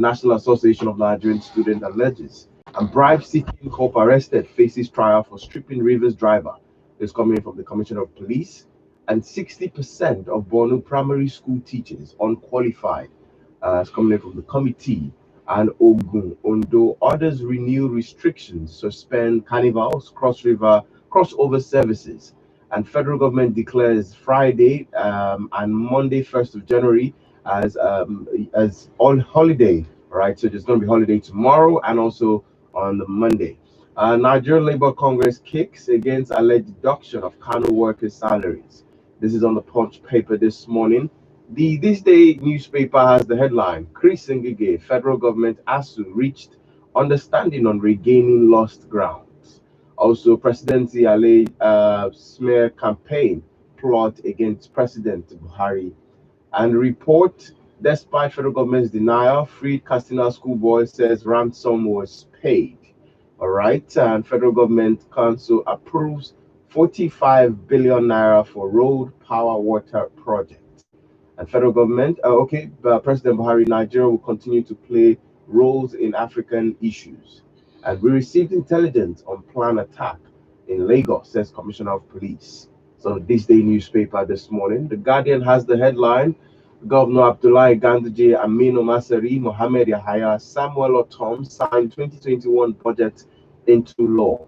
National Association of Nigerian Students alleges. And bribe-seeking cop arrested faces trial for stripping Rivers driver. This coming from the Commissioner of Police. And 60% of Borno primary school teachers unqualified. It's coming from the committee. And Ogun, Ondo, others renew restrictions, suspend carnivals, crossover services. And federal government declares Friday and Monday, 1st of January, as all holiday. All right, so there's going to be holiday tomorrow and also on the Monday. Nigerian Labour Congress kicks against alleged deduction of Kano workers' salaries. This is on the Punch paper this morning. The This Day newspaper has the headline: Chris Ngige, federal government ASU reached understanding on regaining lost grounds. Also, Presidency alleged smear campaign plot against President Buhari. And report, despite federal government's denial, freed Castina schoolboy says ransom was paid. All right, and federal government council approves 45 billion naira for road, power, water project. And federal government, President Buhari, Nigeria will continue to play roles in African issues. And we received intelligence on planned attack in Lagos, says Commissioner of Police. So this day newspaper this morning, The Guardian has the headline: Governor Abdullahi Ganduje, Aminu Masari, Mohammed Yahya, Samuel Otom signed 2021 budget into law.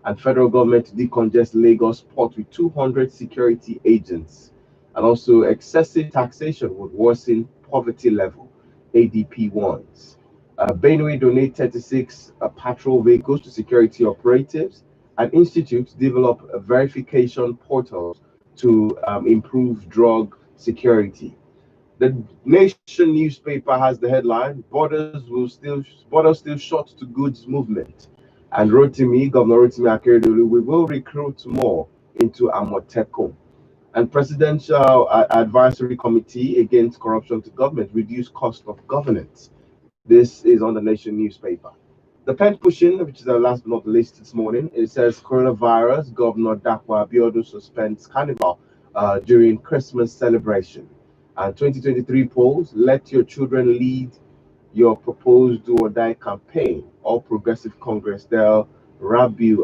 And federal government decongest Lagos port with 200 security agents. And also excessive taxation would worsen poverty level, ADP warns. Benue donate 36 patrol vehicles to security operatives, and institutes develop verification portals to improve drug security. The Nation newspaper has the headline: borders still shut to goods movement. And Governor Rotimi Akeredolu, we will recruit more into Amotekun. And Presidential Advisory Committee Against Corruption to Government reduce cost of governance. This is on the Nation newspaper. The pen pushing, which is the last but not least this morning, it says coronavirus, Governor Dakwa Abiodun suspends carnival during Christmas celebration. And 2023 polls: let your children lead your proposed do or die campaign. All Progressive Congress, they'll Rabiu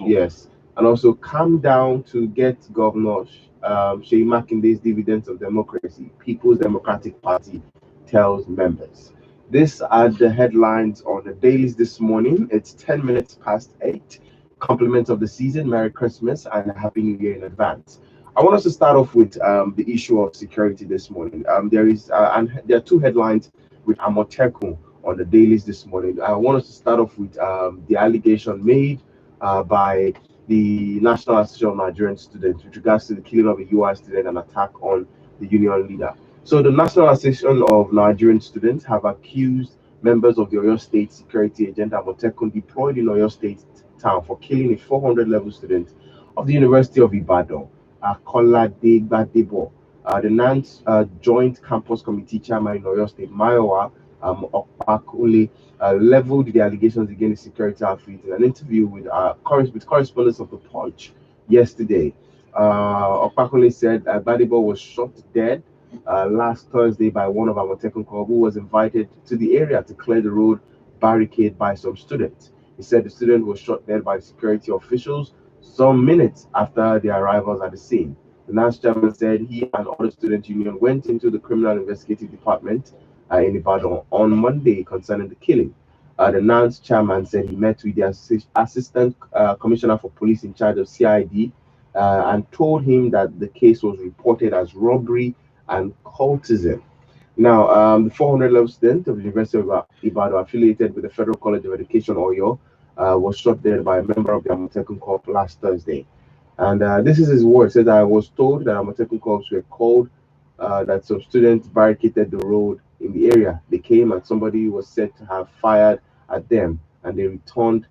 yes. And also calm down to get Governor Sheyi Makinde's dividends of democracy. People's Democratic Party tells members. These are the headlines on the dailies this morning. It's 10 minutes past 8. Compliments of the season, Merry Christmas and Happy New Year in advance. I want us to start off with the issue of security this morning. There are two headlines with Amotekun on the dailies this morning. I want us to start off with the allegation made by the National Association of Nigerian Students with regards to the killing of a UI student and attack on the union leader. So the National Association of Nigerian Students have accused members of the Oyo State security agent Amotekun deployed in Oyo State town for killing a 400 level student of the University of Ibadan, Kolade Gbadebo. The NANS Joint Campus Committee Chairman in Oyo State, Mayowa Okpakule, leveled the allegations against the security outfit in an interview with correspondents of the Punch yesterday. Okpakule said Gbadebo was shot dead last Thursday by one of Amotekun Corps who was invited to the area to clear the road barricade by some students. He said the student was shot dead by security officials some minutes after their arrivals at the scene. The NANS chairman said he and other student union went into the criminal investigative department in Ibadan on Monday concerning the killing. The NANS chairman said he met with the assistant commissioner for police in charge of CID and told him that the case was reported as robbery and cultism. Now, the 400 level student of the University of Ibadan, affiliated with the Federal College of Education, Oyo, was shot dead by a member of the Amotekun Corps last Thursday. And this is his word. Said, I was told that Amotekun Corps were called, that some students barricaded the road in the area. They came and somebody was said to have fired at them, and they returned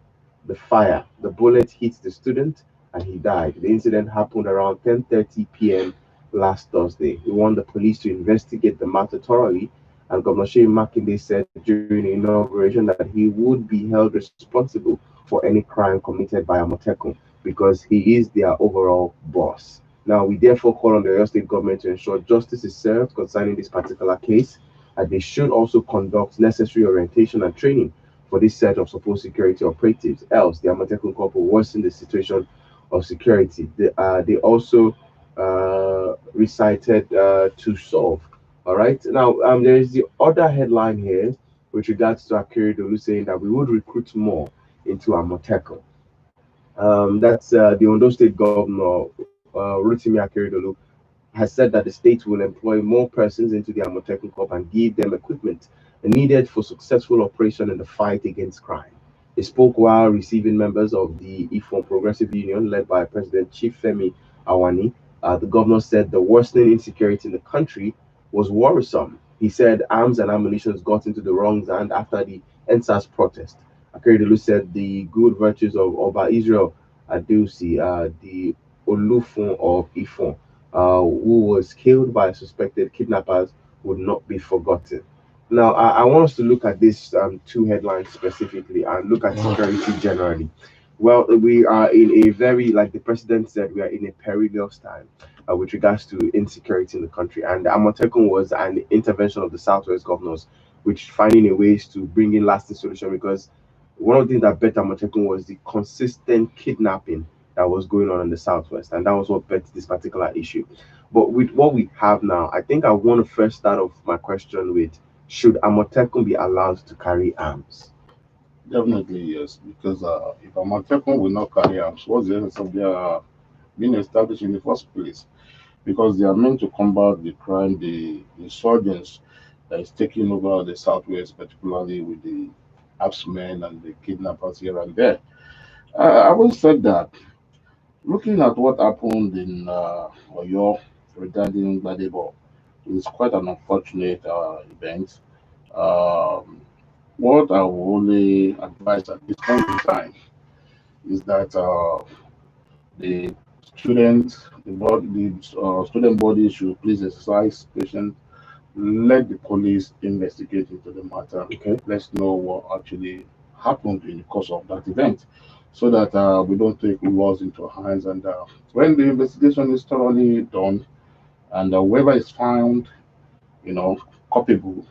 the fire. The bullet hit the student and he died. The incident happened around 10:30 p.m. last Thursday. We want the police to investigate the matter thoroughly, and Governor Sheyi Makinde said during the inauguration that he would be held responsible for any crime committed by Amotekun because he is their overall boss. Now, we therefore call on the Oyo State government to ensure justice is served concerning this particular case They should also conduct necessary orientation and training for this set of supposed security operatives. Else, the Amatekun Corp will worsen the situation of security. They also recited to solve. All right. Now, there is the other headline here with regards to Akeredolu saying that we would recruit more into Amotekun. That's the Ondo State Governor, Rotimi Akeredolu, has said that the state will employ more persons into the Amotekun Corps and give them equipment needed for successful operation in the fight against crime. He spoke while receiving members of the IFON Progressive Union, led by President Chief Femi Awani. The governor said the worsening insecurity in the country was worrisome. He said arms and ammunition got into the wrong hand after the NSAS protest. Akeredolu said the good virtues of Oba Israel Adusi, the Olufun of Ifon, who was killed by suspected kidnappers, would not be forgotten. Now, I want us to look at these two headlines specifically and look at security generally. Well, we are in a very, like the president said, we are in a perilous time with regards to insecurity in the country. And Amotekun was an intervention of the Southwest governors, which finding a ways to bring in lasting solution, because one of the things that bet Amotekun was the consistent kidnapping that was going on in the Southwest. And that was what bet this particular issue. But with what we have now, I think I want to first start off my question with, should Amotekun be allowed to carry arms? Definitely, yes, because if Amatekun will not carry arms, what's the essence of their being established in the first place? Because they are meant to combat the crime, the insurgents that is taking over the southwest, particularly with the men and the kidnappers here and there. I will say that looking at what happened in Oyo regarding Gbadebo is quite an unfortunate event. Um, what I will only advise at this point in time is that the the student body should please exercise patience. Let the police investigate into the matter. Okay. Let's know what actually happened in the course of that event, so that we don't take laws into our hands. And when the investigation is thoroughly done, and whoever is found, you know, culpable,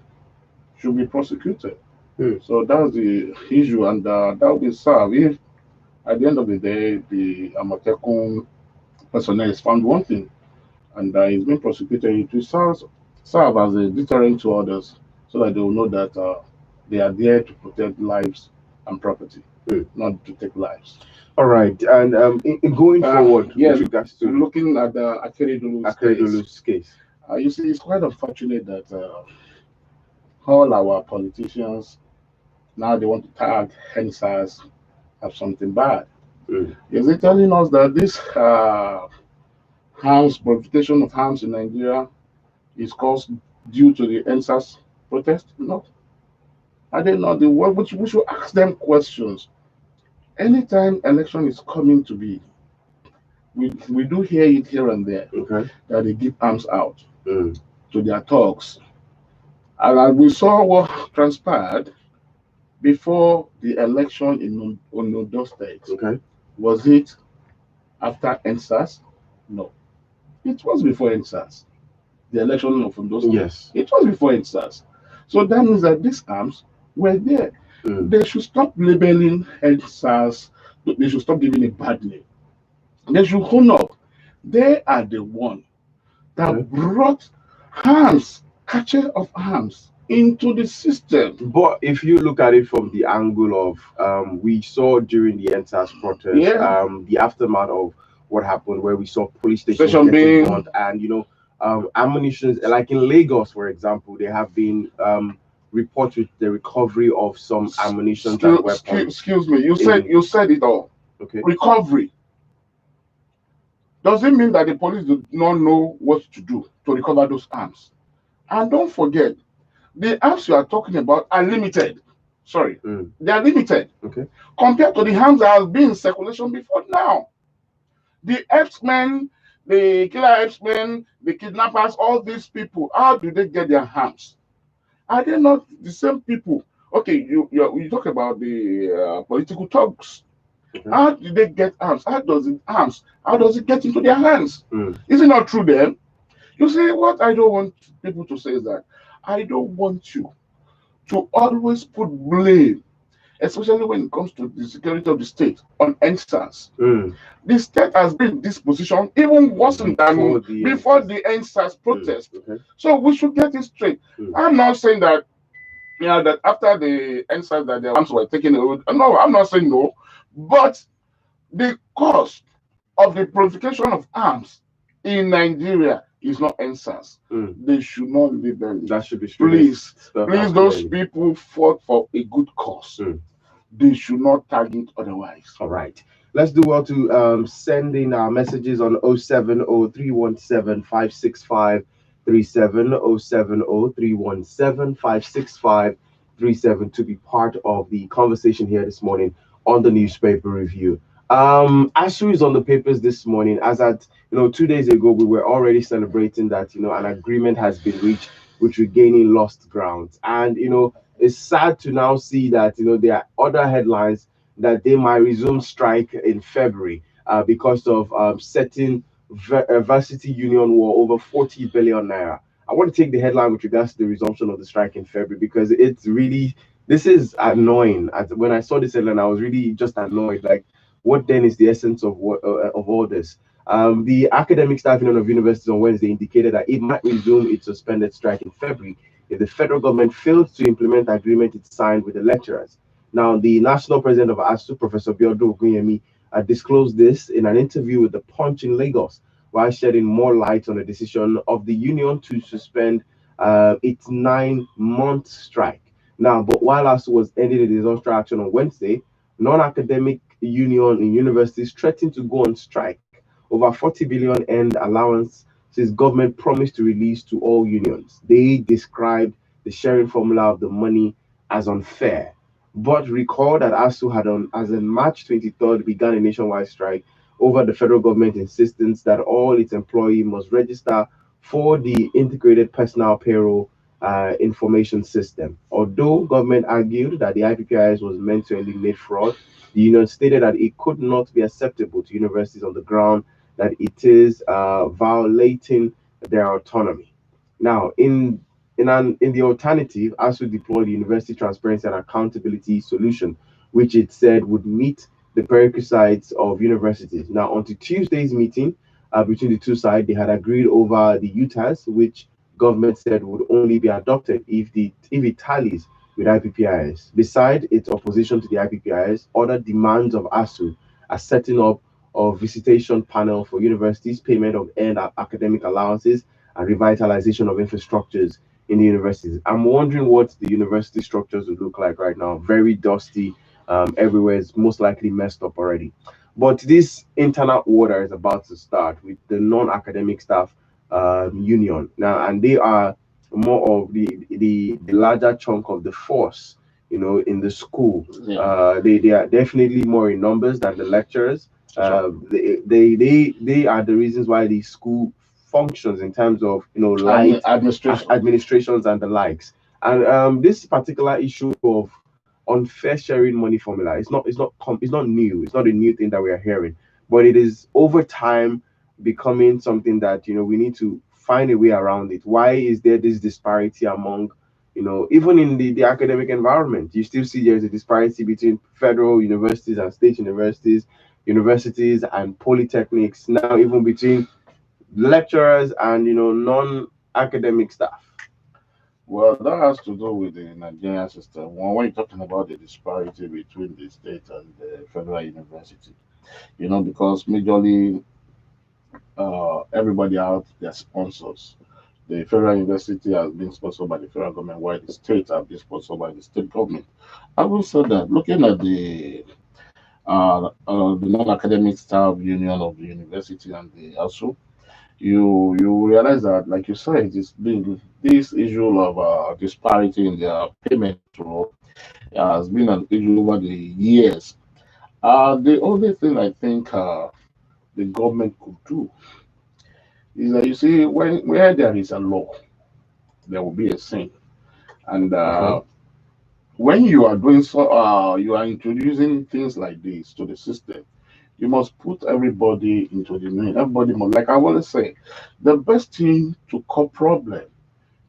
should be prosecuted. Hmm. So that's the issue, and that will serve if at the end of the day the Amatekun personnel is found wanting and is being prosecuted. It will serve as a deterrent to others, so that they will know that they are there to protect lives and property, Hmm. not to take lives. All right. And in going forward Yes, with regards to looking at the Akeredolu's case, Akeredolu's case. you see, it's quite unfortunate that all our politicians now they want to tag NSAS as something bad. Hmm. Is it telling us that this harms, proliferation of harms in Nigeria is caused due to the NSAS protest? No. Are they not the one which we should ask them questions? Anytime election is coming to be, we do hear it here and there Okay. that they give arms out Hmm. to their talks. And as we saw what transpired before the election in Ondo State. Okay. Was it after NSAS? No. It was before NSAS. The election of Ondo State. Yes. It was before NSAS. So that means that these arms were there. Hmm. They should stop labeling NSAS. They should stop giving it bad name. They should own up. They are the one that Okay. brought arms, catcher of arms, into the system. But if you look at it from the angle of we saw during the NSAS protest, Yeah. the aftermath of what happened, where we saw police stations Station getting being burnt, and ammunition, like in Lagos, for example, there have been reports with the recovery of some ammunition and weapons. excuse me. in- You said it all. Okay. Recovery. Does it mean that the police do not know what to do to recover those arms? And don't forget, the arms you are talking about are limited. Sorry, Mm. they are limited. Okay. Compared to the arms that have been in circulation before now. The X-Men, the killer X-Men, the kidnappers, all these people, how do they get their arms? Are they not the same people? Okay, you talk about the political thugs. Okay. How do they get arms? How does it get into their hands? Mm. Is it not true then? You see, what I don't want people to say is that I don't want you to always put blame, especially when it comes to the security of the state, on NSAS. The state has been in this position even worse than before the NSAS protest. Okay. So we should get it straight. I'm not saying that that after the NSAS that the arms were taken away. No, I'm not saying no, but the cost of the proliferation of arms in Nigeria is not NSAS. They should not leave them. That should be please. Those people fought for a good cause. They should not target otherwise. All right. Let's do well to send in our messages on 070-317-56537, 070-317-56537 to be part of the conversation here this morning on the newspaper review. ASU is on the papers this morning. As at 2 days ago, we were already celebrating that an agreement has been reached with regaining lost ground, and it's sad to now see that there are other headlines that they might resume strike in February because of setting varsity union war over 40 billion naira. I want to take the headline with regards to the resumption of the strike in February because this is annoying. When I saw this headline, I was really just annoyed. Like, what then is the essence of all this? The Academic Staff Union of Universities on Wednesday indicated that it might resume its suspended strike in February if the federal government fails to implement the agreement it signed with the lecturers. Now, the national president of ASU, Professor Biodun Ogunyemi, disclosed this in an interview with The Punch in Lagos, while shedding more light on the decision of the union to suspend its 9-month strike. Now, but while ASU was ending a disaster action on Wednesday, non-academic union in universities threatened to go on strike over 40 billion end allowance since government promised to release to all unions. They described the sharing formula of the money as unfair. But recall that ASU had as in March 23rd began a nationwide strike over the federal government insistence that all its employees must register for the integrated personal payroll information system. Although government argued that the IPPIS was meant to eliminate fraud, the union stated that it could not be acceptable to universities on the ground that it is violating their autonomy. Now, in the alternative, ASU deployed the University Transparency and Accountability Solution, which it said would meet the prerequisites of universities. Now, on to Tuesday's meeting between the two sides, they had agreed over the UTAS, which government said would only be adopted if it tallies with IPPIS. Besides its opposition to the IPPIS, other demands of ASU are setting up a visitation panel for universities, payment of earned academic allowances, and revitalization of infrastructures in the universities. I'm wondering what the university structures would look like right now. Very dusty, everywhere is most likely messed up already. But this internal order is about to start with the non-academic staff union now, and they are more of the larger chunk of the force, in the school. They are definitely more in numbers than the lecturers. They are the reasons why the school functions in terms of administrations and the likes. And this particular issue of unfair sharing money formula, it's not new. It's not a new thing that we are hearing, but it is over time becoming something that we need to find a way around it. Why is there this disparity among even in the academic environment? You still see there's a disparity between federal universities and state universities and polytechnics, now even between lecturers and non-academic staff. Well, that has to do with the Nigerian system. When you're talking about the disparity between the state and the federal university, because majorly everybody out their sponsors. The federal university has been sponsored by the federal government, while the state have been sponsored by the state government. I will say that looking at the non-academic staff union of the university and the ASU, you realize that, like you said, it's been this issue of disparity in their payment has been an issue over the years. The only thing I think the government could do is that, you see, where there is a law, there will be a sin, and when you are doing so, you are introducing things like this to the system. You must put everybody into the lane. Everybody must, like I always say, the best thing to cause problem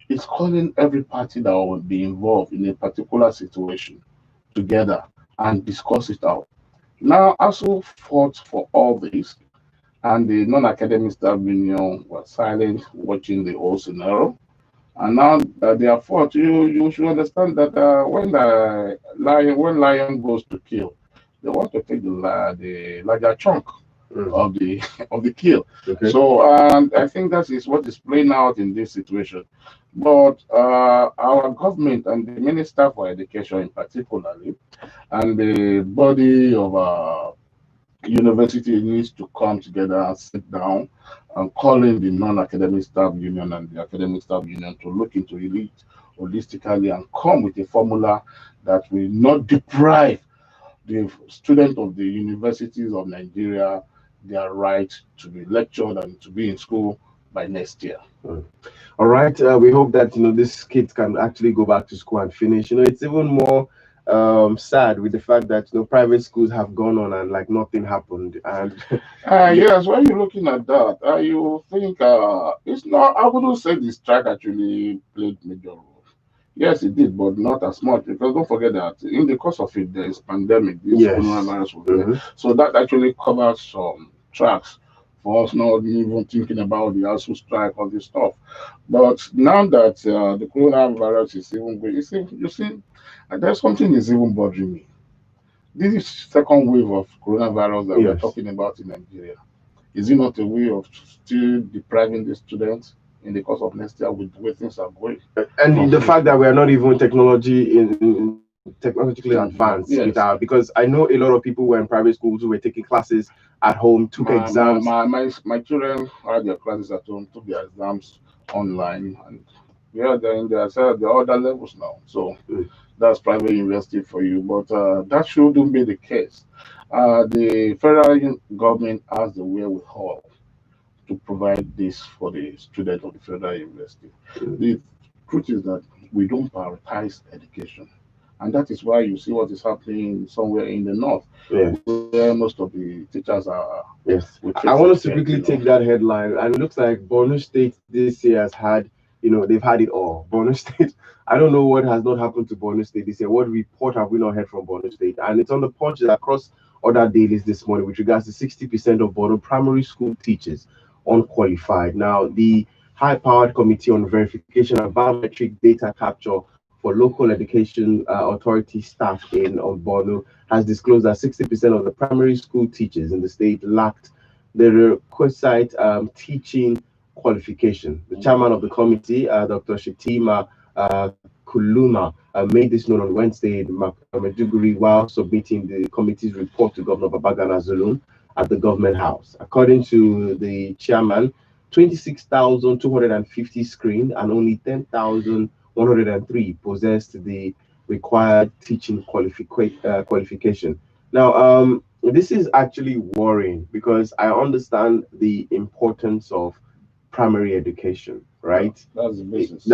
is calling every party that will be involved in a particular situation together and discuss it out. Now, ASU fought for all this, and the non-academic staff union was silent, watching the whole scenario. And now that they are fought, you should understand that when lion goes to kill, they want to take the larger chunk of the of the kill. Okay. So and I think that is what is playing out in this situation. But our government and the Minister for Education in particularly, and the body of university needs to come together and sit down and call in the non-academic staff union and the academic staff union to look into it holistically and come with a formula that will not deprive the students of the universities of Nigeria their right to be lectured and to be in school by next year. All right. We hope that these kids can actually go back to school and finish. It's even more sad with the fact that private schools have gone on and like nothing happened. And yes, when you're looking at that, you think it's not. I wouldn't say the strike actually played major role. Yes, it did, but not as much because don't forget that in the course of it, there is pandemic. This Yes. coronavirus was there, so that actually covers some tracks for us not even thinking about the ASU strike or this stuff. But now that the coronavirus is even going, you see, there's something is even bothering me. This is second wave of coronavirus that we're Yes. talking about in Nigeria. Is it not a way of still depriving the students in the course of next year with the way things are going? and the fact that we are not even technologically advanced Yes. with our, because I know a lot of people were in private schools who were taking classes at home, took exams. My children had their classes at home, took their exams online, and yeah, they're in their other levels now. So that's private university for you, but that shouldn't be the case. The federal government has the wherewithal to provide this for the students of the federal university. The truth is that we don't prioritize education. And that is why you see what is happening somewhere in the north, Yes. where most of the teachers are. Yes. with I want us to fixed quickly schedule. take that headline, and it looks like Borno State this year has had, they've had it all. Borno State, I don't know what has not happened to Borno State this year. What report have we not heard from Borno State? And it's on the punch across other dailies this morning with regards to 60% of Borno primary school teachers unqualified. Now, the high-powered committee on verification and biometric data capture for local education authority staff in Borno has disclosed that 60% of the primary school teachers in the state lacked the requisite teaching qualification. The chairman of the committee, Dr. Shetima Kuluma, made this known on Wednesday in Maiduguri while submitting the committee's report to Governor Babagana Zulum at the government house. According to the chairman, 26,250 screened and only 10,103 possessed the required teaching qualification. Now, this is actually worrying because I understand the importance of primary education, right? That's the business.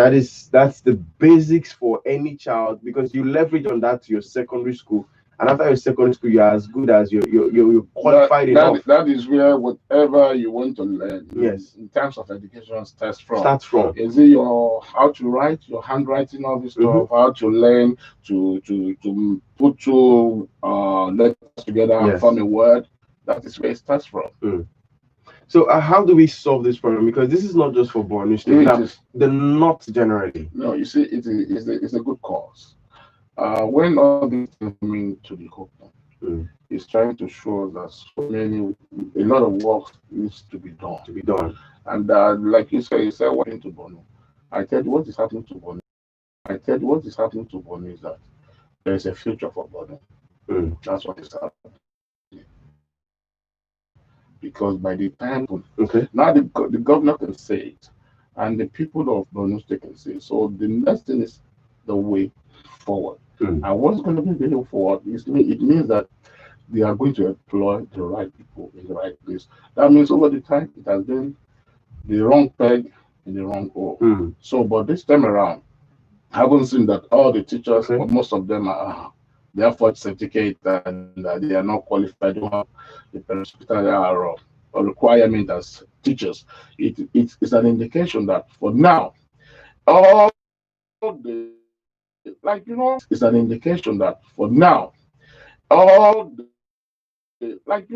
That's the basics for any child, because you leverage on that to your secondary school, and after your secondary school, you're as good as you're qualified enough. That is where whatever you want to learn, Yes, in terms of education, starts from. Is it how to write, your handwriting, all this stuff, how to learn to put two letters together and form a word? That is where it starts from. So how do we solve this problem? Because this is not just for Borno State, the North generally. No, you see, it's a good cause. When all these things coming to the open, it's trying to show that a lot of work needs to be done. And like you said what into Borno. I tell you what is happening to Borno. Is that there is a future for Borno. That's what is happening. Because by the time now the governor can say it, and the people of Borno State can say it. So the next thing is the way forward. And what's going to be the way forward it means that they are going to employ the right people in the right place. That means over the time it has been the wrong peg in the wrong hole. So, but this time around, I haven't seen that all the teachers, or most of them they have for certificate and they are not qualified, don't have the hospital or requirement as teachers. It's an indication that for now, all the, like, it's an indication that for now, all like,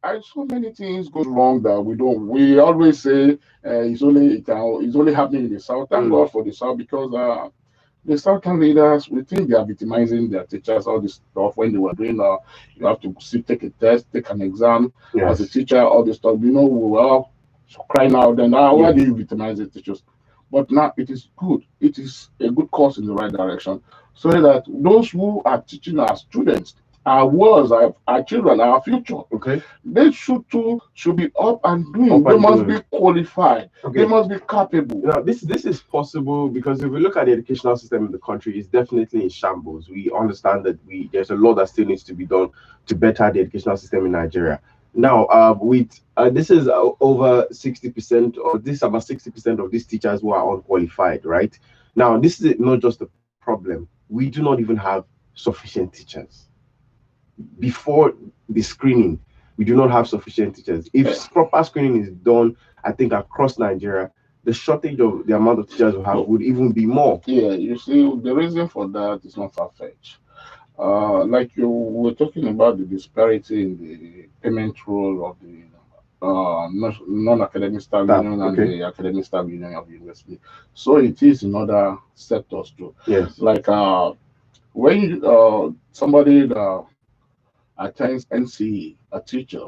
I so many things go wrong that we always say it's only happening in the south. Thank God for the south, because the southern leaders, we think they are victimizing their teachers, all this stuff. When they were doing you have to take a test, take an exam as a Yes. teacher, all this stuff. We were all crying out then, why do you victimize the teachers? But now it is good. It is a good course in the right direction, so that those who are teaching our students, our words, our children, our future, Okay. they should be up and doing. Up They and must doing. be qualified. They Okay. must be capable. Now, this is possible because if we look at the educational system in the country, it's definitely in shambles. We understand that there's a lot that still needs to be done to better the educational system in Nigeria. Now, with this is over 60%, or this is about 60% of these teachers who are unqualified, right? Now, this is not just a problem. We do not even have sufficient teachers. Before the screening, we do not have sufficient teachers. If proper screening is done, I think across Nigeria, the shortage of the amount of teachers we have would even be more. Yeah, you see, the reason for that is not far-fetched. Like you were talking about the disparity in the payment role of the non-academic staff Staff, union and okay. the academic staff union of the university. So it is in other sectors too. Yes. Like when somebody that attends NCE, a teacher,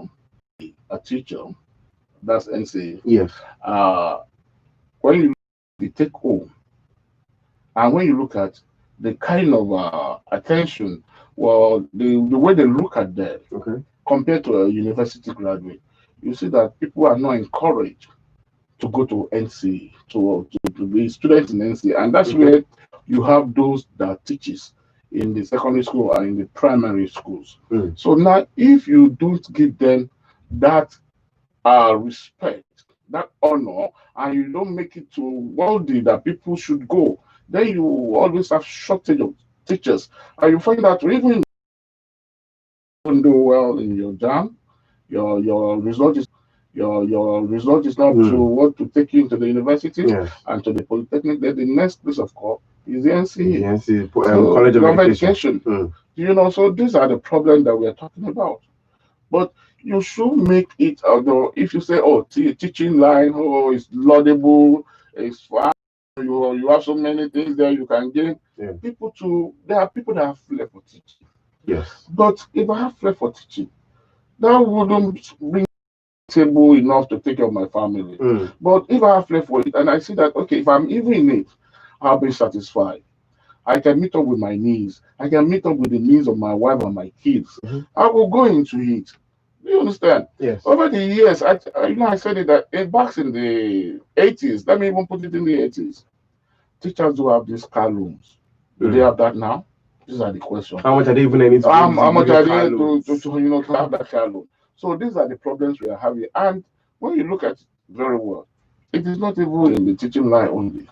that's NCE. Yes. When you take home, and when you look at the kind of attention, well, the way they look at them Okay. compared to a university graduate, you see that people are not encouraged to go to NC, to be students in NC. And that's Okay. where you have those that teaches in the secondary school and in the primary schools. So now, if you don't give them that respect, that honor, and you don't make it to worthy that people should go, then you always have shortage of teachers. And you find that even do well in your jam, your result is your result is not to what to take you into the university Yes. and to the polytechnic. Then the next place of call is the NCE. The NC, So, College of Government Education. So these are the problems that we are talking about. But you should make it, although if you say, oh, teaching line, oh, it's laudable, it's fine, you have so many things there you can gain. Yeah. There are people that have flair for teaching. Yes. But if I have flair for teaching, that wouldn't bring table enough to take care of my family. But if I have flair for it, and I see that, okay, if I'm even in it, I'll be satisfied. I can meet up with my needs. I can meet up with the needs of my wife and my kids. I will go into it. Do you understand? Yes. Over the years, I said it that back in the 80s, let me even put it in the 80s, teachers do have these car loans. Do they have that now? These are the questions. How much are they even able to How much are car they loans? to have that car loan? So these are the problems we are having. And when you look at it very well, it is not even in the teaching line only.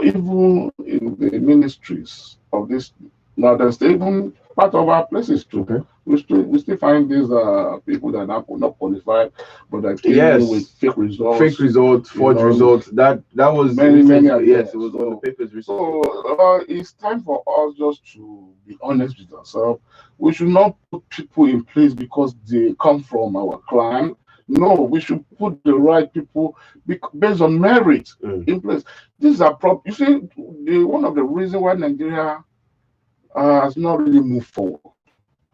Even in the ministries of this, now there's even part of our places too. Okay. We still find these people that are not qualified, but that came Yes. in with fake results. Fake results, forged results. That was many yes, it was on the papers recently. So it's time for us just to be honest with ourselves. We should not put people in place because they come from our clan. No, we should put the right people based on merit in place. These are you see, one of the reasons why Nigeria has not really moved forward,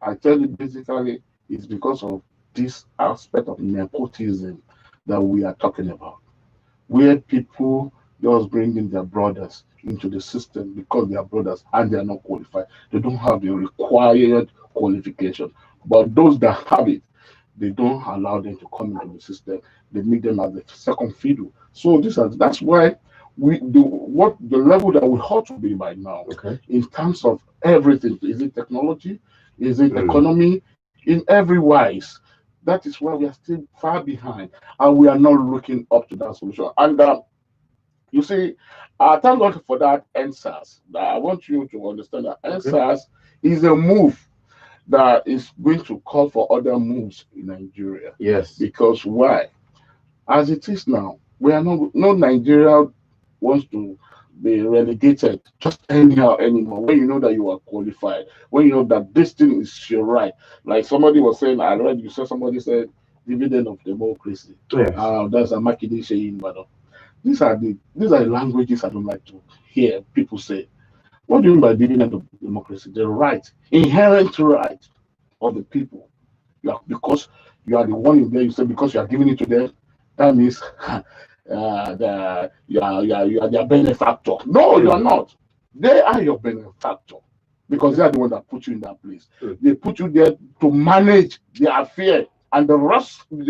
I tell you basically, is because of this aspect of nepotism that we are talking about, where people just bring in their brothers into the system because they are brothers and they are not qualified. They don't have the required qualification. But those that have it, they don't allow them to come into the system. They make them as the second fiddle. So that's why we do what the level that we ought to be by now. Okay. In terms of everything. Is it technology? Is it economy? In every wise. That is why we are still far behind and we are not looking up to that solution. And you see, thank God for that NSAS. I want you to understand that NSAS is a move that is going to call for other moves in Nigeria. Yes. Because why? As it is now, we are no Nigeria wants to be relegated just anyhow anymore. When you know that you are qualified, when you know that this thing is your right. Like somebody was saying, I read you said somebody said dividend of democracy. Yes. That's a Makinde saying, but these are the languages I don't like to hear people say. What do you mean by dividend of democracy? The right, inherent right of the people. Because you are the one in there, you say because you are giving it to them, that means you are their benefactor. No, you are Mm. not. They are your benefactor because they are the one that put you in that place. Mm. They put you there to manage the affair and the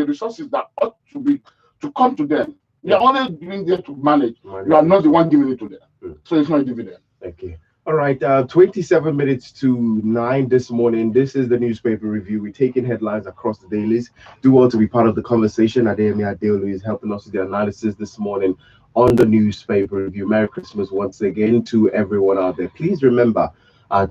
resources that ought to come to them. They are only giving there to manage. You are not the one giving it to them. Mm. So it's not a dividend. Okay. All right. 27 minutes to 9 this morning. This is the newspaper review. We're taking headlines across the dailies. Do well to be part of the conversation. Adeyemi Adeolu is helping us with the analysis this morning on the newspaper review. Merry Christmas once again to everyone out there. Please remember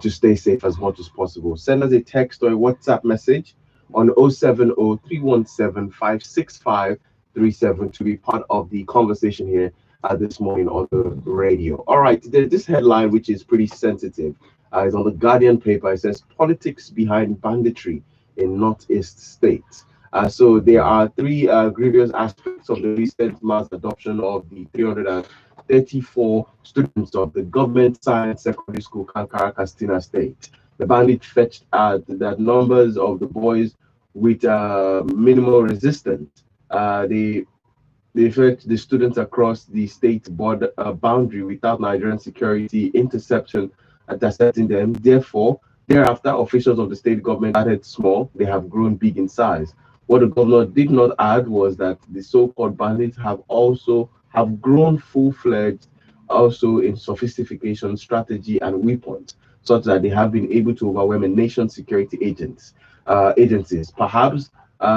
to stay safe as much as possible. Send us a text or a WhatsApp message on 070-317-56537 to be part of the conversation here this morning on the radio. All right, this headline, which is pretty sensitive, is on the Guardian paper. It says politics behind banditry in Northeast states. So there are three grievous aspects of the recent mass adoption of the 334 students of the government science secondary school Kankara Kastina State. The bandit fetched the numbers of the boys with minimal resistance. They fetched the students across the state border boundary without Nigerian security intercepting them. Therefore, thereafter, officials of the state government started small. They have grown big in size. What the governor did not add was that the so-called bandits have grown full-fledged, also in sophistication, strategy, and weapons, such that they have been able to overwhelm a nation's security agencies. Perhaps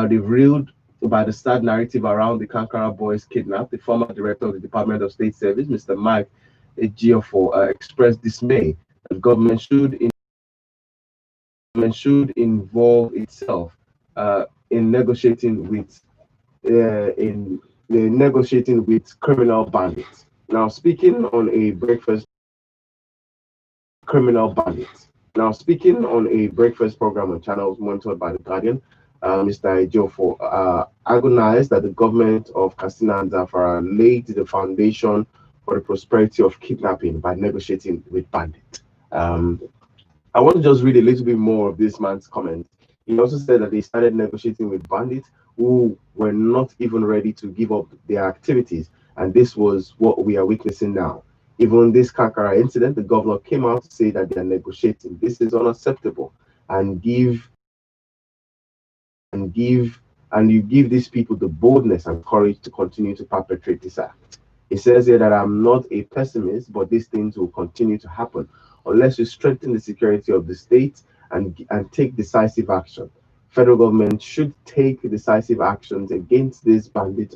they've reeled by the sad narrative around the Kankara boys kidnapped. The former director of the Department of State Service, Mr. Mike Ejiofor, expressed dismay that government should involve itself in negotiating with criminal bandits. Now, speaking on a breakfast criminal bandits. Now, speaking on a breakfast program on channels monitored by the Guardian, Mr. Ejiofor agonized that the government of Katsina and Zamfara laid the foundation for the prosperity of kidnapping by negotiating with bandits. I want to just read a little bit more of this man's comment. He also said that they started negotiating with bandits who were not even ready to give up their activities, and this was what we are witnessing now. Even this Kankara incident, the governor came out to say that they are negotiating. This is unacceptable, and you give these people the boldness and courage to continue to perpetrate this act. It says here that I'm not a pessimist, but these things will continue to happen unless we strengthen the security of the state and take decisive action. Federal government should take decisive actions against these bandits.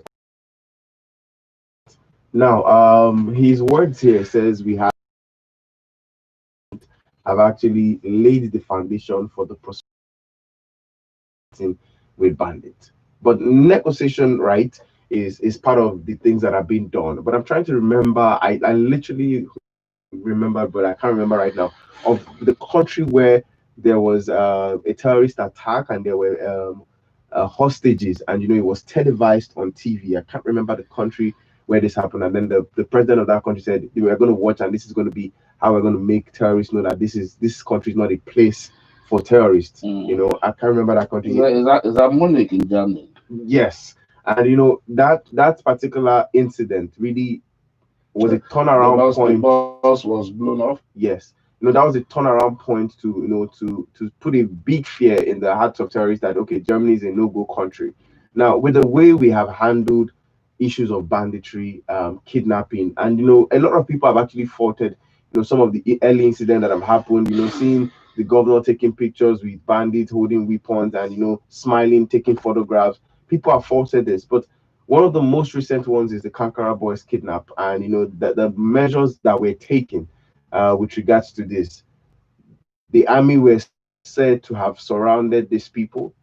Now, his words here says we have actually laid the foundation for the prosecuting with bandits. But negotiation, right, is part of the things that are being done. But I'm trying to remember. I literally remember, but I can't remember right now, of the country where there was a terrorist attack and there were hostages, and it was televised on TV. I can't remember the country where this happened, and then the president of that country said we are going to watch, and this is going to be how we're going to make terrorists know that this country is not a place for terrorists. I can't remember that country. Is that Munich in Germany? Yes, and that particular incident really was a turnaround point. The bus was blown off. Yes, that was a turnaround point to put a big fear in the hearts of terrorists that okay, Germany is a no-go country. Now, with the way we have handled issues of banditry, kidnapping, and a lot of people have actually faulted some of the early incidents that have happened. Seeing the governor taking pictures with bandits holding weapons and smiling, taking photographs. People have faulted this, but one of the most recent ones is the Kankara boys kidnap, and the measures that were taken with regards to this. The army were said to have surrounded these people.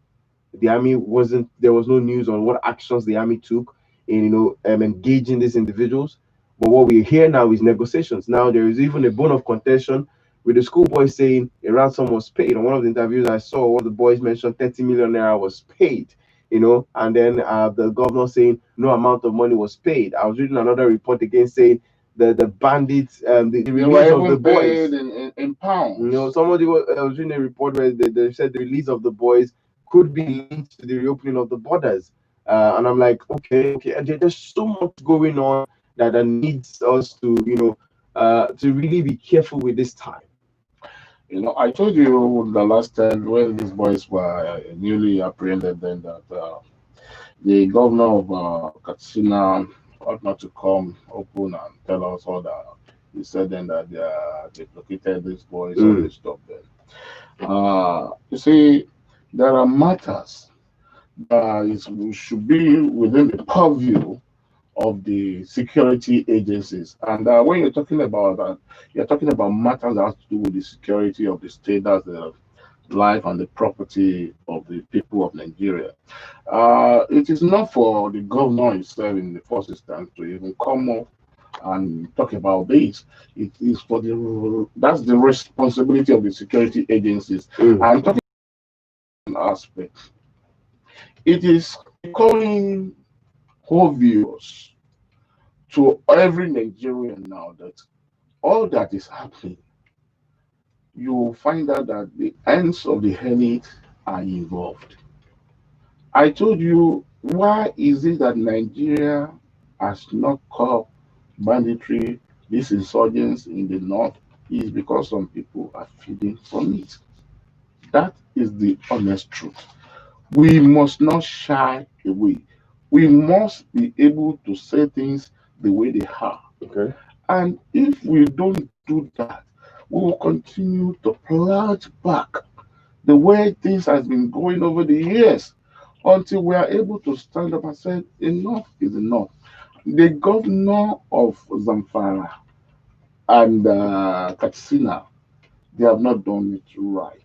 The army wasn't. There was no news on what actions the army took in engaging these individuals. But what we hear now is negotiations. Now there is even a bone of contention with the schoolboy saying a ransom was paid. On one of the interviews I saw, one of the boys mentioned 30 million naira was paid, and then the governor saying no amount of money was paid. I was reading another report again saying the bandits, the They were release of the even boys. paid in pounds. Somebody was reading a report where they said the release of the boys could be linked to the reopening of the borders. And I'm like, okay, and there's so much going on that needs us to really be careful with this time. I told you the last time when these boys were newly apprehended, then that the governor of Katsina ought not to come open and tell us all that. He said then that they located these boys, all this stuff then. You see, there are matters that should be within the purview of the security agencies. And when you're talking about that, you're talking about matters that have to do with the security of the state, that's the life and the property of the people of Nigeria. It is not for the governor himself in the first instance to even come up and talk about this. It is that's the responsibility of the security agencies. And talking about aspect, it is becoming obvious to every Nigerian now that all that is happening, you will find out that the ends of the elite are involved. I told you, why is it that Nigeria has not caught banditry, these insurgents in the north? Is because some people are feeding from it. That is the honest truth. We must not shy away. We must be able to say things the way they are. Okay. And if we don't do that, we will continue to plunge back the way things has been going over the years until we are able to stand up and say enough is enough. The governor of Zamfara and Katsina, they have not done it right.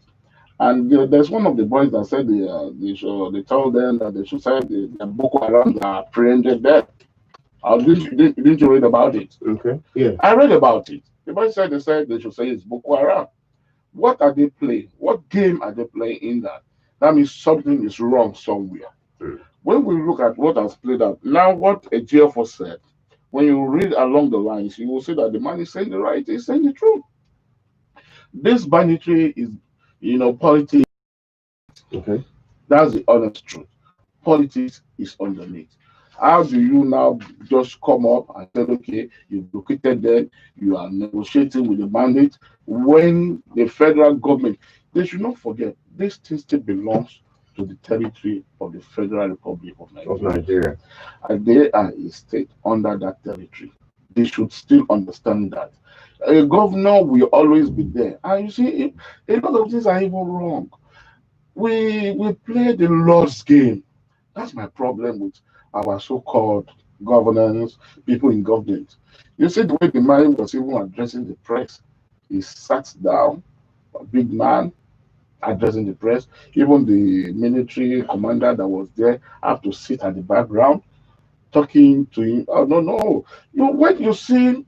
And there's one of the boys that said they told them that they should say the Boko Haram are apprehended there. Didn't you read about it? Okay. Yeah. I read about it. The boy said they should say it's Boko Haram. What are they playing? What game are they playing in that? That means something is wrong somewhere. When we look at what has played out, now what a GFO said, when you read along the lines, you will see that the man is saying the right, he's saying the truth. This banditry is, politics. Okay. That's the honest truth. Politics is underneath. How do you now just come up and say, okay, you've located them, you are negotiating with the bandits, when the federal government, they should not forget, this thing still belongs to the territory of the Federal Republic of Nigeria. And they are a state under that territory. They should still understand that. A governor will always be there. And you see, a lot of things are even wrong. We play the Lord's game. That's my problem with our so-called governance, people in government. You see the way the man was even addressing the press. He sat down, a big man addressing the press. Even the military commander that was there had to sit at the background talking to him. Oh no. When you see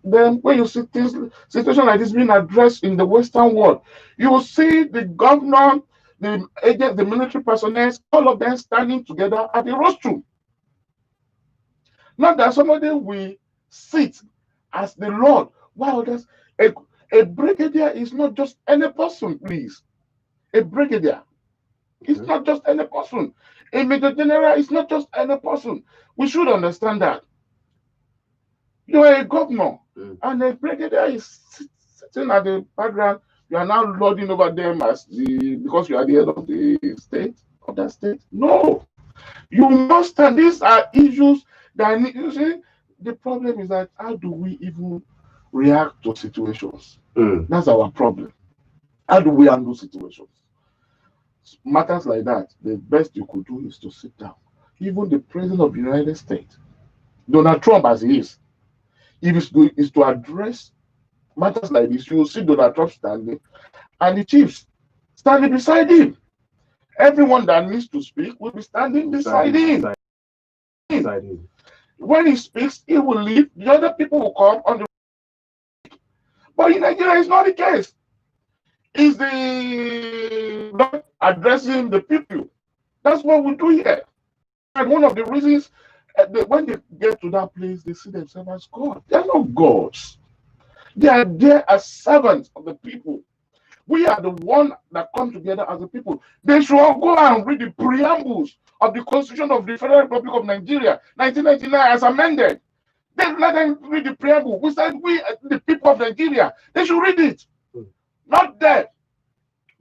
things, situation like this being addressed in the Western world, you will see the governor, the agent, the military personnel, all of them standing together at the rostrum. Not that somebody will sit as the Lord, while others. A brigadier is not just any person, please. A brigadier is not just any person. A major general is not just any person. We should understand that. You are a governor, and a brigadier is sitting at the background. You are now lording over them because you are the head of the state, of that state. No, you must. And these are issues that you see. The problem is that how do we even react to situations? That's our problem. How do we handle situations? Matters like that, the best you could do is to sit down. Even the president of the United States, Donald Trump, as he is to address matters like this, you will see Donald Trump standing and the chiefs standing beside him. Everyone that needs to speak will be standing beside him. When he speaks, he will leave. The other people will come on the. But in Nigeria, it's not the case. Is the not addressing the people? That's what we do here. And one of the reasons when they get to that place, they see themselves as God. They're not gods. They are there as servants of the people. We are the one that come together as a people. They should all go and read the preambles of the Constitution of the Federal Republic of Nigeria, 1999, as amended. Then let them read the preamble. We said we, the people of Nigeria, they should read it. Not them.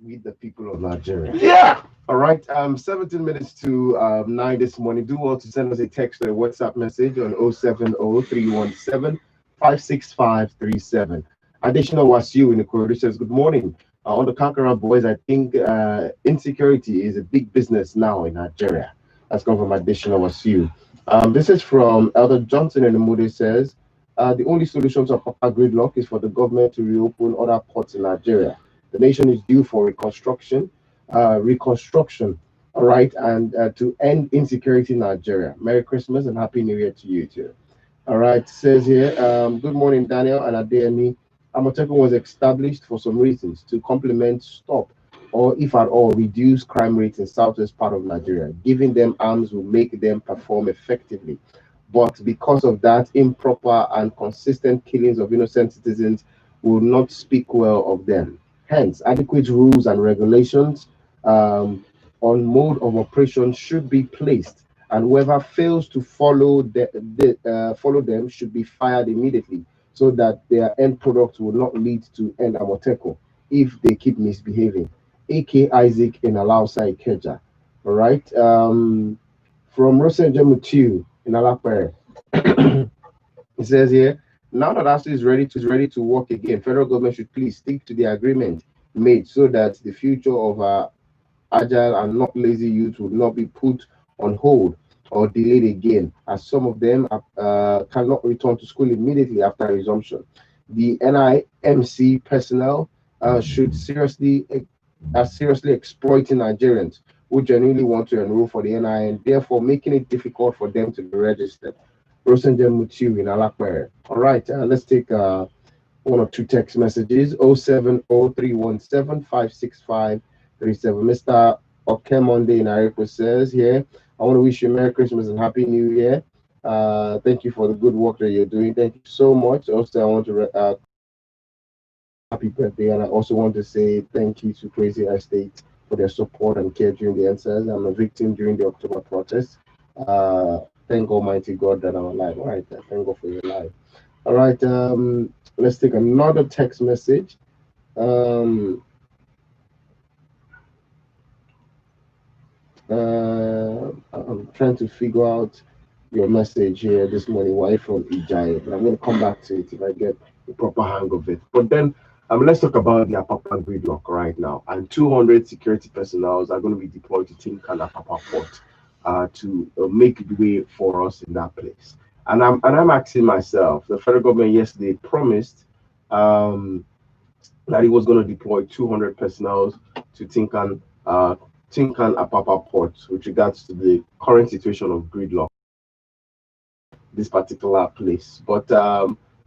We, the people of Nigeria. Yeah. All right. 17 minutes to 9 this morning. Do well to send us a text or a WhatsApp message on 070-317-56537. Additional Wasiu in the corridor says, good morning. On the Kankara boys, I think insecurity is a big business now in Nigeria. That's come from Additional Wasiu. This is from Elder Johnson in the Moody says, the only solution to Papa gridlock is for the government to reopen other ports in Nigeria. The nation is due for reconstruction, all right, and to end insecurity in Nigeria. Merry Christmas and Happy New Year to you too. All right, says here, good morning, Daniel and Adeyemi. Amotekun was established for some reasons to complement, stop, or if at all, reduce crime rates in southwest part of Nigeria. Giving them arms will make them perform effectively. But because of that, improper and consistent killings of innocent citizens will not speak well of them. Hence, adequate rules and regulations on mode of operation should be placed, and whoever fails to follow them should be fired immediately, so that their end product will not lead to end Amotekun if they keep misbehaving. AK Isaac in Alausa Ikeja. All right. From Rosenja Mutiu in Alapere. It says here, now that ASU is ready to work again, federal government should please stick to the agreement made so that the future of our agile and not lazy youth will not be put on hold or delayed again, as some of them cannot return to school immediately after resumption. The NIMC personnel should seriously exploiting Nigerians who genuinely want to enroll for the NIN, therefore making it difficult for them to be registered. Rosenjem Mutiu in Alakpere. All right, let's take one or two text messages. 070-317-56537. Mr. Okemonde in Arepo says here, I want to wish you Merry Christmas and Happy New Year. Thank you for the good work that you're doing. Thank you so much. Also, I want to happy birthday, and I also want to say thank you to Crazy Estate for their support and care during the answers. I'm a victim during the October protest. Thank Almighty God that I'm alive. All right, thank God for your life. All right, let's take another text message. I'm trying to figure out your message here this morning. Why from Ijai? But I'm going to come back to it if I get the proper hang of it. But then let's talk about the Apapa gridlock right now. And 200 security personnel are going to be deployed to Tinkan Apapa Port to make the way for us in that place. And I'm asking myself, the federal government yesterday promised that it was going to deploy 200 personnel to Tinkan Apapa Port with regards to the current situation of gridlock, this particular place. But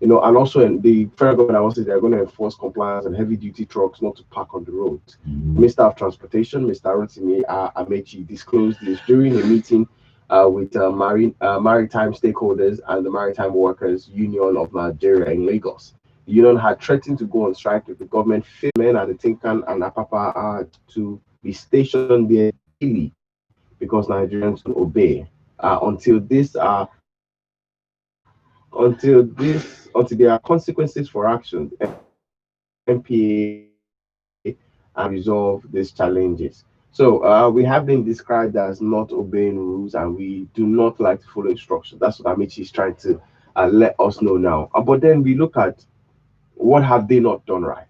and also in the federal government also they're going to enforce compliance and heavy duty trucks not to park on the road. Minister of Transportation, Mr. Rotimi Amechi, disclosed this during a meeting with maritime stakeholders and the Maritime Workers Union of Nigeria in Lagos. The union had threatened to go on strike if the government failed men at the Tinkan and Apapa to be stationed there daily because Nigerians don't obey until there are consequences for action. MPA and resolve these challenges. So we have been described as not obeying rules, and we do not like to follow instructions. That's what Amici is trying to let us know now. But then we look at what have they not done right,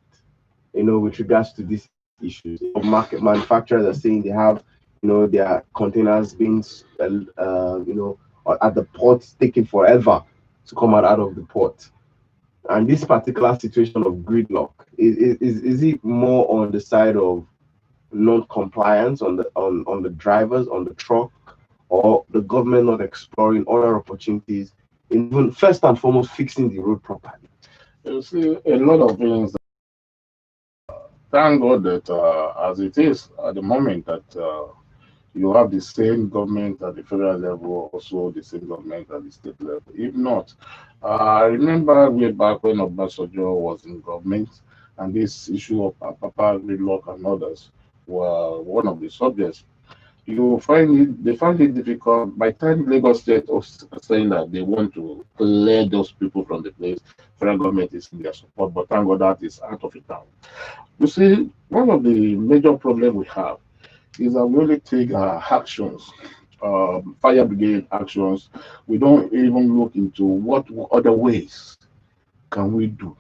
with regards to these issues. Market manufacturers are saying they have, their containers being, at the port taking forever to come out of the port. And this particular situation of gridlock, is it more on the side of non-compliance on the drivers on the truck, or the government not exploring other opportunities in even first and foremost fixing the road properly? You see, a lot of things. Thank God that as it is at the moment that you have the same government at the federal level, also the same government at the state level. If not, I remember way back when Obasanjo was in government, and this issue of Papa Gridlock and others were one of the subjects. You find they find it difficult. By the time Lagos State was saying that they want to clear those people from the place, federal government is in their support. But thank God that is out of it now. You see, one of the major problems we have is that we only take actions, fire brigade actions. We don't even look into what other ways can we do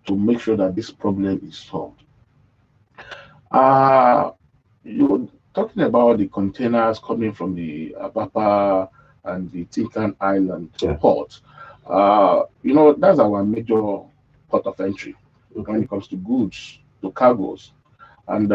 to make sure that this problem is solved. Uh, you're talking about the containers coming from the Apapa and the Tinkan Island Yeah. port. That's our major port of entry when Okay. it comes to goods, to cargoes. And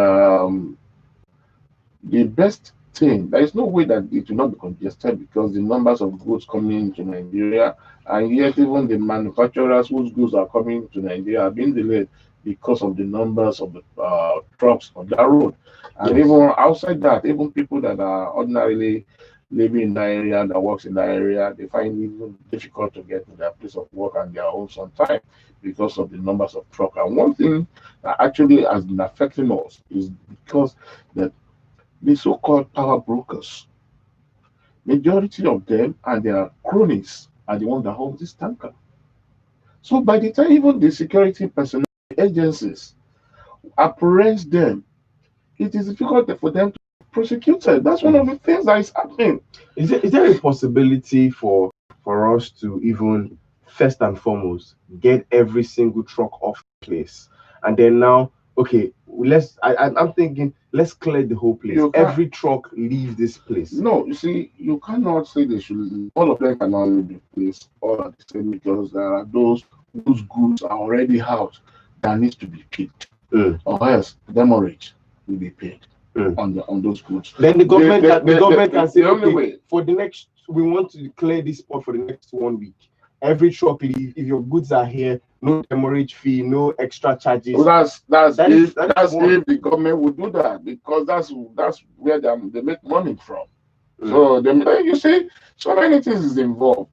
the best thing, there is no way that it will not be congested because the numbers of goods coming into Nigeria, and yet even the manufacturers whose goods are coming to Nigeria are being delayed because of the numbers of the trucks on that road. And Yes. even outside that, even people that are ordinarily living in that area, that works in that area, they find it even difficult to get to their place of work and their homes on time because of the numbers of truck. And one thing that actually has been affecting us is because the so-called power brokers, majority of them and their cronies are the ones that hold this tanker. So by the time even the security personnel agencies apprehend them, it is difficult for them to be prosecuted. That's one of the things that is happening. Is there a possibility for us to even first and foremost get every single truck off the place, and then now, okay, I'm thinking let's clear the whole place. You can't- Every truck leave this place. No, you see, you cannot say they should. All of them cannot be placed all at the same because there are those whose goods are already out that needs to be picked, Mm, or else demurrage will be paid mm. on those goods. Then the government can say, the only okay, way. for the next, we want to clear this spot for the next 1 week. Every truck leave. If your goods are here, no demurrage fee, no extra charges. Well, that's That is- if that is that's one. if the government would do that because that's where they make money from. Mm. So you see, so many things is involved.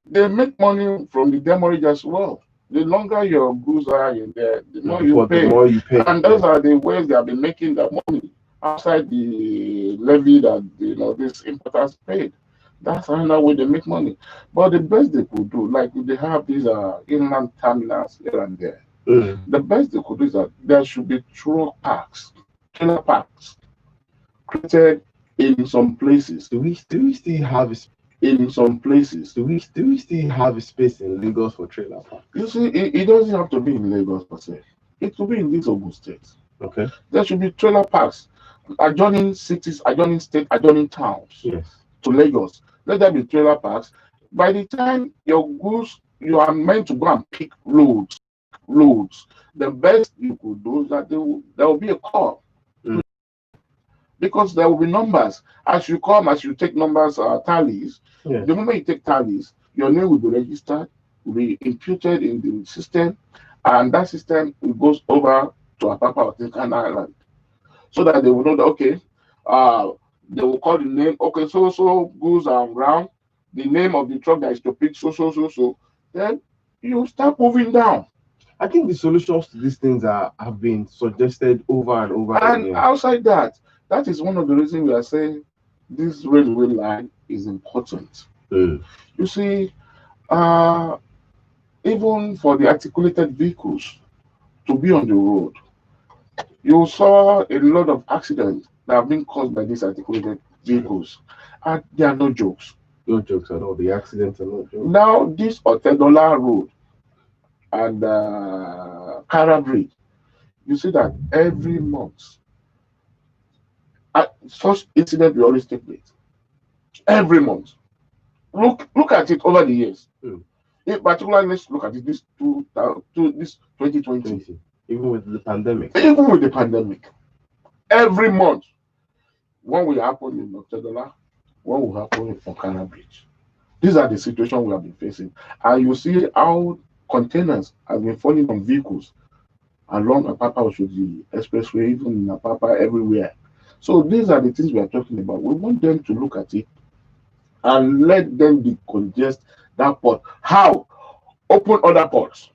They make money from the demurrage as well. The longer your goods are in there, the more you But the pay. more you pay. And those are the ways they have been making their money outside the levy that these importers paid. That's another way they make money. But the best they could do, like if they have these inland terminals here and there, Mm. the best they could do is that there should be trailer parks created in some places. Do we still have In some places, do we still have a space in Lagos for trailer park? you see, it doesn't have to be in Lagos per se. It could be in these Ogun states. Okay. There should be trailer parks adjoining cities, adjoining states, adjoining towns Yes. to Lagos. Let there be trailer parks. By the time your goods, you are meant to go and pick loads. The best you could do is that there will be a call. Mm. Because there will be numbers. As you come, as you take numbers, tallies, Yes. the moment you take tallies, your name will be registered, will be imputed in the system, and that system goes over to Apapa or Tinkan Island. So that they will know that, okay, they will call the name, okay, so goods are on ground, the name of the truck that is to pick, so. Then you start moving down. I think the solutions to these things have been suggested over and over And again. outside that is one of the reasons we are saying this railway line is important. Mm. You see, even for the articulated vehicles to be on the road, you saw a lot of accidents that have been caused by these articulated vehicles, and they are no jokes. No jokes at all. The accidents are not jokes. Now, this Otedola Road and Kara Bridge, you see that every month, such incident will always take place. Every month. Look at it over the years. Mm. In particular, let's look at it this 2020. 20. Even with the pandemic. Even with the pandemic, every month, one will happen in Otedola, what will happen in Okana Bridge? These are the situations we have been facing. And you see how containers have been falling on vehicles along Apapa Oshodi Expressway, even in Apapa, everywhere. So these are the things we are talking about. We want them to look at it and let them decongest that port. How? Open other ports.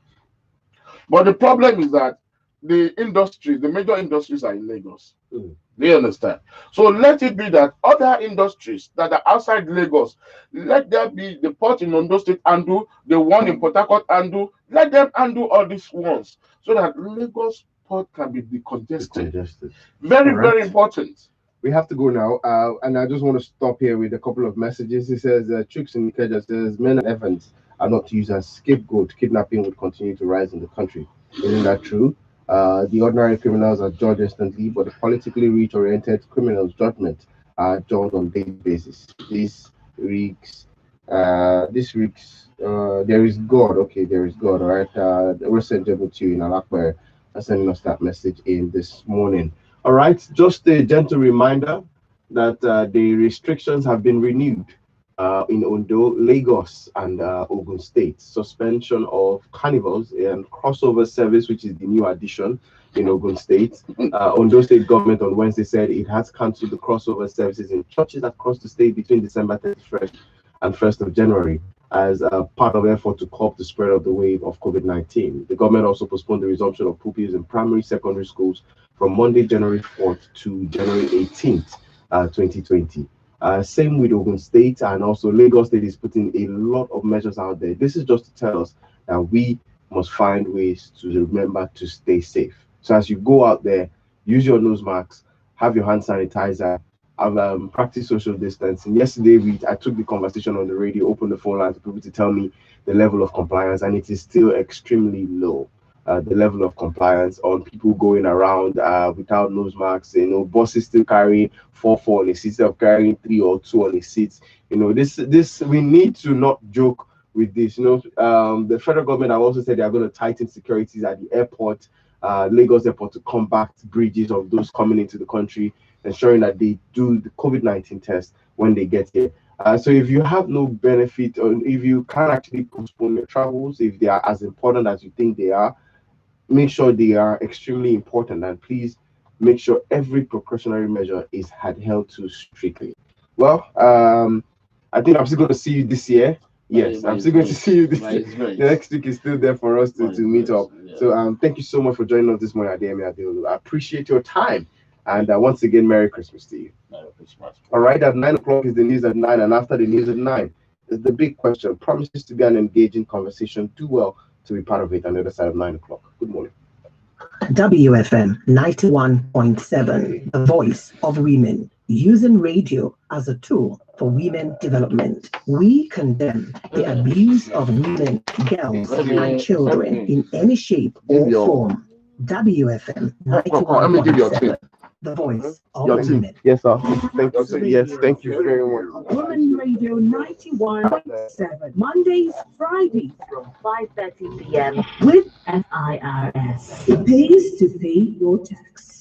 But the problem is that the industry, the major industries are in Lagos. Do you understand? So let it be that other industries that are outside Lagos, let there be the port in Ondo State handle, the one in Port Harcourt handle, let them handle all these ones so that Lagos port can be decongested. Very, very important. We have to go now, and I just want to stop here with a couple of messages. It says, Chooks in Ikeja says, men and Evans are not used as scapegoat. Kidnapping would continue to rise in the country. Isn't that true? The ordinary criminals are judged instantly, but the politically rich-oriented criminals' judgment are judged on daily basis. There is God. Okay, there is God. All right. We're sending it to you in Alakwe, sending us that message in this morning. All right, just a gentle reminder that the restrictions have been renewed in Ondo, Lagos, and Ogun State. Suspension of carnivals and crossover service, which is the new addition in Ogun State. Ondo State government on Wednesday said it has cancelled the crossover services in churches across the state between December 31st and 1st of January as part of effort to curb the spread of the wave of COVID-19. The government also postponed the resumption of pupils in primary, secondary schools from Monday, January 4th to January 18th, 2020. Same with Ogun State, and also Lagos State is putting a lot of measures out there. This is just to tell us that we must find ways to remember to stay safe. So as you go out there, use your nose masks, have your hand sanitizer, practice social distancing. Yesterday, I took the conversation on the radio, opened the phone line for people to tell me the level of compliance, and it is still extremely low. The level of compliance on people going around without nose masks, buses still carrying 4 on a seat instead of carrying 3 or 2 on a seat. This we need to not joke with this. The federal government have also said they are going to tighten securities at the airport, Lagos airport, to combat breaches of those coming into the country, ensuring that they do the COVID-19 test when they get here. So if you have no benefit, or if you can't actually postpone your travels, if they are as important as you think they are, make sure they are extremely important, and please make sure every precautionary measure is adhered to strictly. Well, I think I'm still going to see you this year. Yes, I'm still going to see you this year. The next week is still there for us to meet up. Yeah. So thank you so much for joining us this morning, Adeyemi Adeolu. I appreciate your time. And once again, Merry Christmas to you. Merry Christmas. All right, at 9 o'clock is the news at 9, and after the news at 9 is the big question. Promises to be an engaging conversation. Do well to be part of it on the other side of 9 o'clock. Good morning. WFM 91.7, the voice of women, using radio as a tool for women development. We condemn the abuse of women, girls, and children in any shape or form. WFM 91.7, the voice of women. Yes, sir. Thank you. Yes, thank you very much. Women Radio 91.7, Mondays, Fridays from 5:30 p.m. with FIRS. It pays to pay your tax.